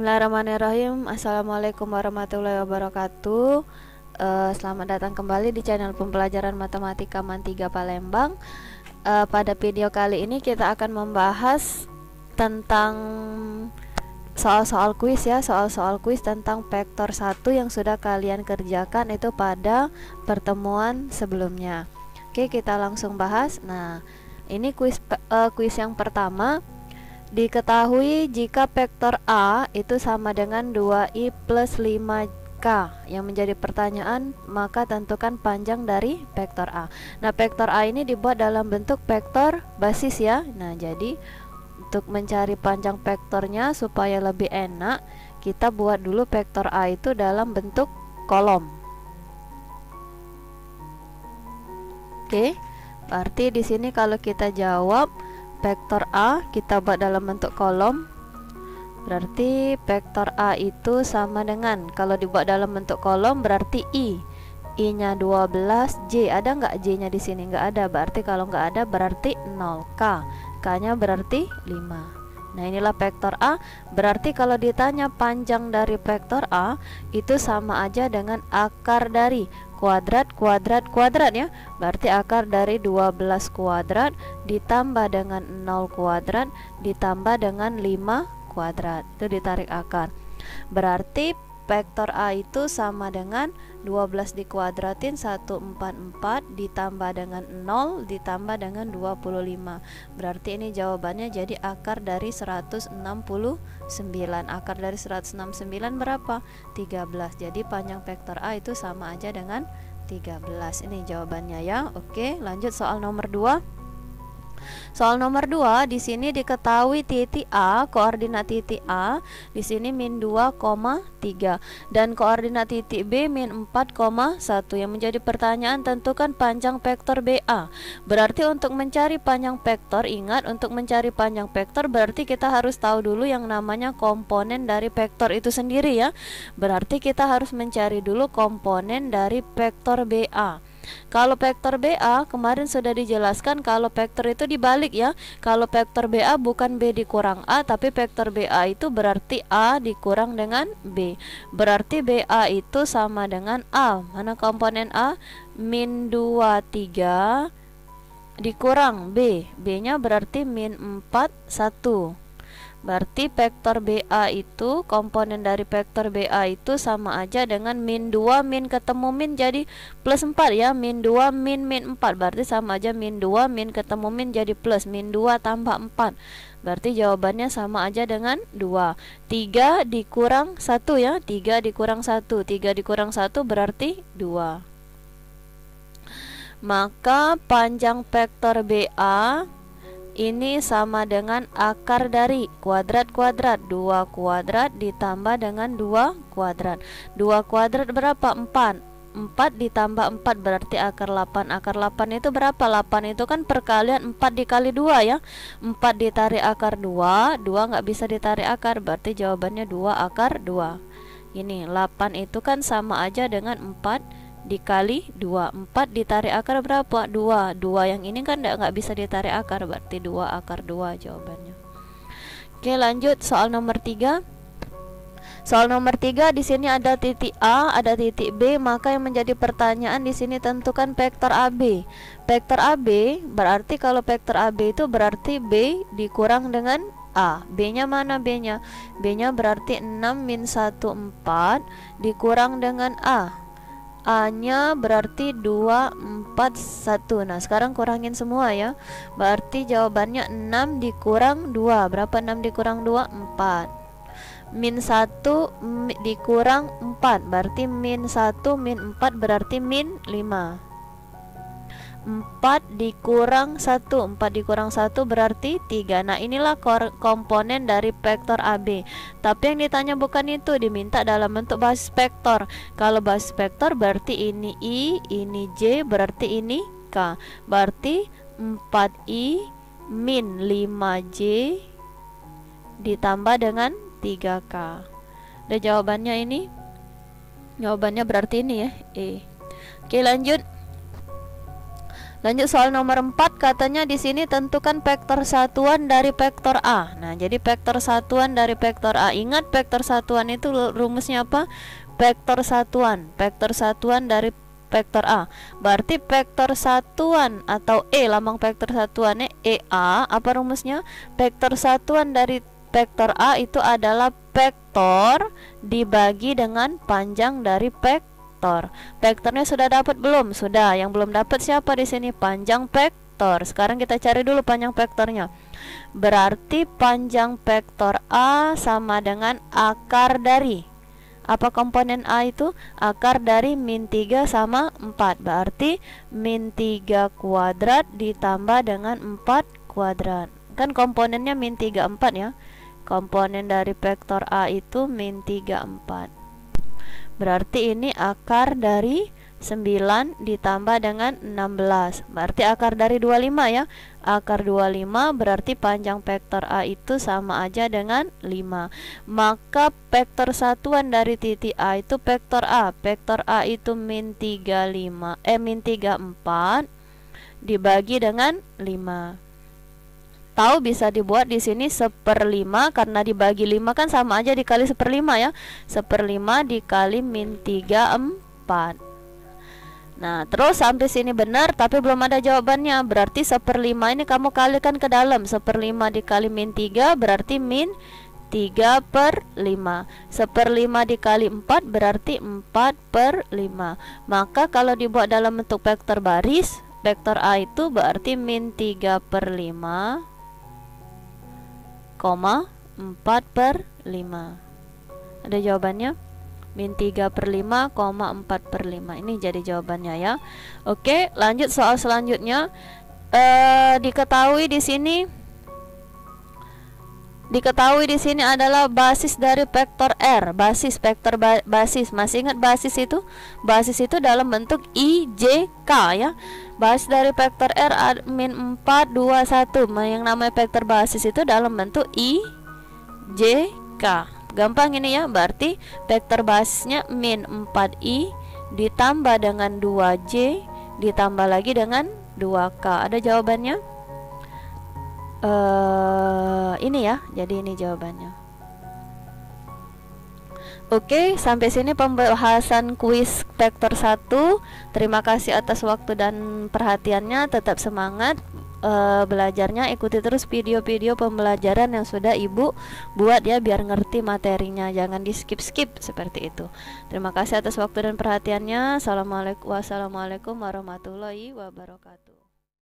Bismillahirrahmanirrahim. Assalamualaikum warahmatullahi wabarakatuh. Selamat datang kembali di channel pembelajaran matematika MAN 3 Palembang. Pada video kali ini kita akan membahas tentang soal-soal kuis ya, soal-soal kuis tentang vektor 1 yang sudah kalian kerjakan itu pada pertemuan sebelumnya. Oke, kita langsung bahas. Nah, ini kuis yang pertama. Diketahui jika vektor A itu sama dengan 2i plus 5k. Yang menjadi pertanyaan, maka tentukan panjang dari vektor A. Nah, vektor A ini dibuat dalam bentuk vektor basis ya. Nah, jadi untuk mencari panjang vektornya supaya lebih enak, kita buat dulu vektor A itu dalam bentuk kolom. Oke, berarti di sini kalau kita jawab vektor A kita buat dalam bentuk kolom, berarti vektor A itu sama dengan, kalau dibuat dalam bentuk kolom berarti I nya 12, J ada nggak J nya di sini? Nggak ada, berarti kalau nggak ada berarti 0, K nya berarti 5. Nah, inilah vektor A. Berarti kalau ditanya panjang dari vektor A itu sama aja dengan akar dari kuadrat ya. Berarti akar dari 12 kuadrat ditambah dengan 0 kuadrat ditambah dengan 5 kuadrat. Itu ditarik akar. Berarti vektor A itu sama dengan 12 dikuadratin 144 ditambah dengan 0 ditambah dengan 25. Berarti ini jawabannya jadi akar dari 169. Akar dari 169 berapa? 13. Jadi panjang vektor A itu sama aja dengan 13. Ini jawabannya ya. Oke, lanjut soal nomor 2. Soal nomor 2, di sini diketahui titik A, koordinat titik A di sini min 2,3 dan koordinat titik B min 4,1. Yang menjadi pertanyaan, tentukan panjang vektor BA. Berarti untuk mencari panjang vektor, ingat untuk mencari panjang vektor berarti kita harus tahu dulu yang namanya komponen dari vektor itu sendiri ya. Berarti kita harus mencari dulu komponen dari vektor BA. Kalau vektor BA kemarin sudah dijelaskan kalau vektor itu dibalik ya. Kalau vektor BA bukan B dikurang A, tapi vektor BA itu berarti A dikurang dengan B. Berarti BA itu sama dengan A. Mana komponen A? Min 23 dikurang B. B-nya berarti min 4, 1. Berarti vektor BA itu, komponen dari vektor BA itu sama aja dengan min 2 min ketemu min jadi plus 4 ya. Min 2 min 4 berarti sama aja min 2 min ketemu min jadi plus, min 2 tambah 4. Berarti jawabannya sama aja dengan 2. 3 dikurang 1 ya. 3 dikurang 1. 3 dikurang 1 berarti 2. Maka panjang vektor BA ini sama dengan akar dari kuadrat 2 kuadrat ditambah dengan 2 kuadrat. 2 kuadrat berapa? 4. 4 ditambah 4 berarti akar 8. Akar 8 itu berapa? 8 itu kan perkalian 4 dikali 2 ya. 4 ditarik akar 2 nggak bisa ditarik akar, berarti jawabannya 2 akar 2. Ini 8 itu kan sama aja dengan 4 dikali 2. 4 ditarik akar berapa? 2. 2 yang ini kan nggak bisa ditarik akar, berarti 2 akar 2 jawabannya. Oke, lanjut soal nomor 3. Soal nomor 3 di sini ada titik A, ada titik B, maka yang menjadi pertanyaan di sini tentukan vektor AB. Vektor AB berarti kalau vektor AB itu berarti B dikurang dengan A. B-nya mana B-nya? B-nya berarti 6 min 1 4 dikurang dengan A. A-nya berarti 2, 4, 1. Nah, sekarang kurangin semua ya. Berarti jawabannya 6 dikurang 2. Berapa 6 dikurang 2? 4. Min 1 dikurang 4. Berarti min 1 min 4 berarti min 5. 4 dikurang 1. 4 dikurang 1 berarti 3. Nah, inilah komponen dari vektor AB. Tapi yang ditanya bukan itu, diminta dalam bentuk basis vektor. Kalau basis vektor berarti ini I, ini J, berarti ini K. Berarti 4I min 5J ditambah dengan 3K. Dan jawabannya ini, jawabannya berarti ini ya, E. Oke, lanjut. Lanjut soal nomor 4, katanya di sini tentukan vektor satuan dari vektor A. Nah, jadi vektor satuan dari vektor A. Ingat vektor satuan itu rumusnya apa? Vektor satuan dari vektor A. Berarti vektor satuan atau lambang vektor satuannya EA, apa rumusnya? Vektor satuan dari vektor A itu adalah vektor dibagi dengan panjang dari vektor. Vektornya sudah dapat belum? Sudah. Yang belum dapat siapa di sini? Panjang vektor. Sekarang kita cari dulu panjang vektornya. Berarti panjang vektor A sama dengan akar dari, apa komponen A itu? Akar dari min 3 sama 4. Berarti min 3 kuadrat ditambah dengan 4 kuadrat. Kan komponennya min 3, 4 ya. Komponen dari vektor A itu min 3, 4. Berarti ini akar dari 9 ditambah dengan 16. Berarti akar dari 25 ya. Akar 25 berarti panjang vektor A itu sama aja dengan 5. Maka vektor satuan dari titik A itu vektor A. Vektor A itu min 34 dibagi dengan 5. Tahu bisa dibuat di sini 1/5 karena dibagi 5 kan sama aja dikali 1/5 ya. 1/5 dikali min 3, 4. Nah, terus sampai sini benar tapi belum ada jawabannya. Berarti 1/5 ini kamu kalikan ke dalam. 1/5 dikali min 3 berarti min 3/5. 1/5 dikali 4 berarti 4/5. Maka kalau dibuat dalam bentuk vektor baris, vektor A itu berarti min 3/5, 4/5. Ada jawabannya? Min 3/5, 4/5. Ini jadi jawabannya ya. Oke, lanjut soal selanjutnya. Diketahui di sini adalah basis dari vektor R. Basis. Masih ingat basis itu? Basis itu dalam bentuk IJK ya. Basis dari vektor R min 4, 2, 1. Yang namanya vektor basis itu dalam bentuk IJK. Gampang ini ya. Berarti vektor basisnya min 4I ditambah dengan 2J ditambah lagi dengan 2K. Ada jawabannya? Ini ya. Jadi ini jawabannya. Oke, sampai sini pembahasan kuis vektor 1. Terima kasih atas waktu dan perhatiannya. Tetap semangat belajarnya. Ikuti terus video-video pembelajaran yang sudah Ibu buat ya, biar ngerti materinya. Jangan di skip-skip seperti itu. Terima kasih atas waktu dan perhatiannya. Wassalamualaikum warahmatullahi wabarakatuh.